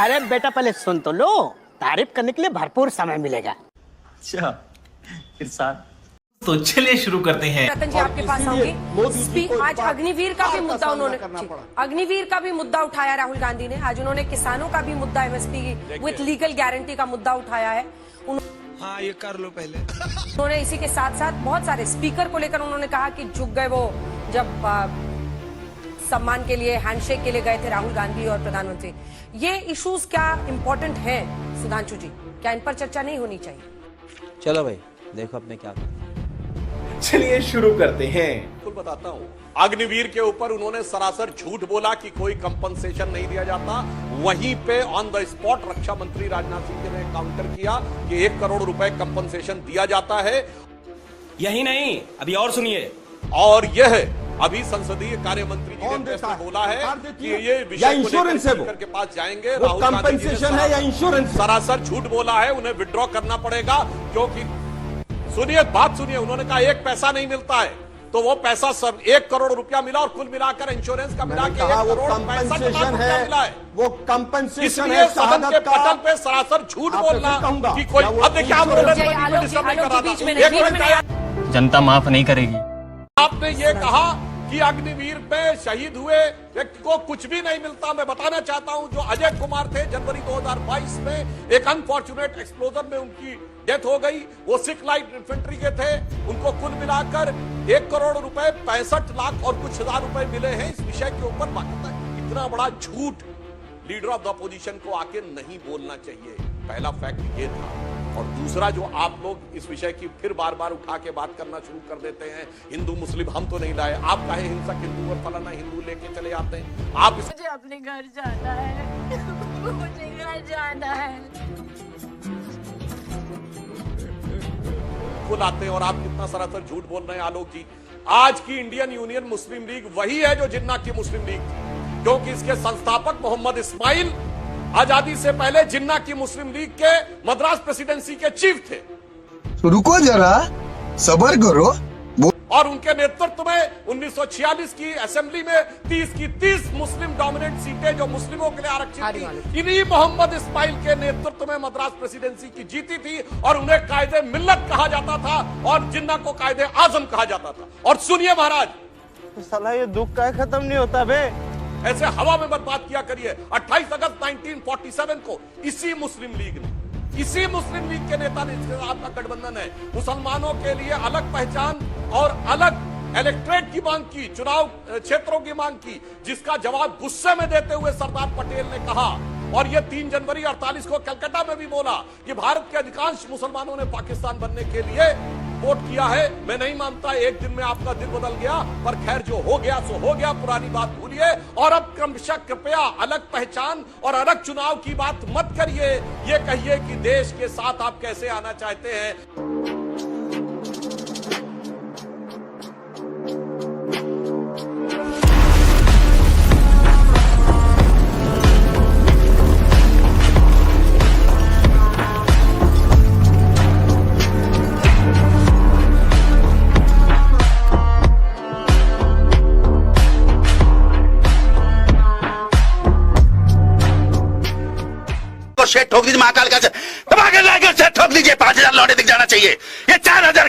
अरे बेटा पहले सुन तो लो, तारीफ करने के लिए भरपूर समय मिलेगा। अच्छा इरशाद, तो चलिए शुरू करते हैं। रतन जी आपके पास आऊंगी। आज अग्निवीर का भी मुद्दा अग्निवीर का भी मुद्दा उठाया राहुल गांधी ने। आज उन्होंने किसानों का भी मुद्दा एमएसपी विथ लीगल गारंटी का मुद्दा उठाया है। हाँ ये कर लो पहले। उन्होंने इसी के साथ साथ बहुत सारे स्पीकर को लेकर उन्होंने कहा कि झुक गए वो जब सम्मान के लिए हैंडशेक के लिए गए थे राहुल गांधी और प्रधानमंत्री। ये इश्यूज क्या इम्पोर्टेंट है सुधांशु जी, क्या इन पर चर्चा नहीं होनी चाहिए? चलो भाई देखो अपने क्या करना। चलिए शुरू करते हैं। बिल्कुल बताता हूँ, अग्निवीर के ऊपर उन्होंने सरासर झूठ बोला कि कोई कंपनसेशन नहीं दिया जाता। वहीं पे ऑन द स्पॉट रक्षा मंत्री राजनाथ सिंह ने काउंटर किया कि 1 करोड़ रुपए कंपनसेशन दिया जाता है। यही नहीं, अभी और सुनिए। और यह अभी संसदीय कार्य मंत्री जी ने प्रेस में बोला है कि ये विषय को लेकर स्पीकर के पास जाएंगे। राहुल गांधी जी ने इंश्योरेंस सरासर झूठ बोला है, उन्हें विड्रॉ करना पड़ेगा। क्योंकि सुनिए, बात सुनिए, उन्होंने कहा 1 पैसा नहीं मिलता है, तो वो पैसा सब 1 करोड़ रुपया मिला और कुल मिलाकर इंश्योरेंस का मिला के 1 करोड़ 65 लाख रुपया मिला है। वो कंपनसेशन इसलिए सदन के पटल पे सरासर झूठ बोलना कि कोई, अब देखिए आप जनता माफ नहीं करेगी। आपने ये कहा कि अग्निवीर पे शहीद हुए व्यक्ति को कुछ भी नहीं मिलता। मैं बताना चाहता हूं, जो अजय कुमार थे जनवरी 2022 में एक अनफॉर्चुनेट एक्सप्लोजन में उनकी डेथ हो गई। वो सिख लाइट इन्फेंट्री के थे। उनको कुल मिलाकर 1 करोड़ रुपए 65 लाख और कुछ हजार रुपए मिले हैं। इस विषय के ऊपर बात, इतना बड़ा झूठ लीडर ऑफ द अपोजिशन को आके नहीं बोलना चाहिए। पहला फैक्ट ये था। और दूसरा, जो आप लोग इस विषय की फिर बार बार उठा के बात करना शुरू कर देते हैं, हिंदू मुस्लिम हम तो नहीं लाए, आप काहे हिंसक हिंदू और फलाना हिंदू लेके चले आते हैं। आप मुझे अपने घर जाना है, मुझे घर जाना है। आते हैं और आप कितना सरासर झूठ बोल रहे हैं। आलोक जी, आज की इंडियन यूनियन मुस्लिम लीग वही है जो जिन्ना की मुस्लिम लीग थी, क्योंकि इसके संस्थापक मोहम्मद इस्माइल आजादी से पहले जिन्ना की मुस्लिम लीग के मद्रास प्रेसिडेंसी के चीफ थे। तो रुको जरा, सब्र करो। और उनके नेतृत्व में 1946 की असेंबली में 30 की 30 मुस्लिम डोमिनेंट सीटें जो मुस्लिमों के लिए आरक्षित थी, इन्हीं मोहम्मद इस्माइल के नेतृत्व में मद्रास प्रेसिडेंसी की जीती थी। और उन्हें कायदे मिल्लत कहा जाता था और जिन्ना को कायदे आजम कहा जाता था। और सुनिए महाराज, साला ये दुख का खत्म नहीं होता बे। ऐसे हवा में मत बात किया करिए। 28 अगस्त 1947 को इसी मुस्लिम लीग ने, इसी मुस्लिम लीग के नेता ने, इसके साथ आपका गठबंधन है, मुसलमानों के लिए अलग पहचान और अलग इलेक्ट्रेट की मांग की, चुनाव क्षेत्रों की मांग की, जिसका जवाब गुस्से में देते हुए सरदार पटेल ने कहा। और ये 3 जनवरी 48 को कलकत्ता में भी बोला कि भारत के अधिकांश मुसलमानों ने पाकिस्तान बनने के लिए वोट किया है। मैं नहीं मानता एक दिन में आपका दिल बदल गया, पर खैर जो हो गया सो हो गया, पुरानी बात भूलिए। और अब क्रमशः कृपया अलग पहचान और अलग चुनाव की बात मत करिए। ये कहिए कि देश के साथ आप कैसे आना चाहते हैं। शेर ठोक दीजिए, महाकाल का दबा के लाकर शेर ठोक दीजिए। 5000 लौटे दिख जाना चाहिए। ये 4000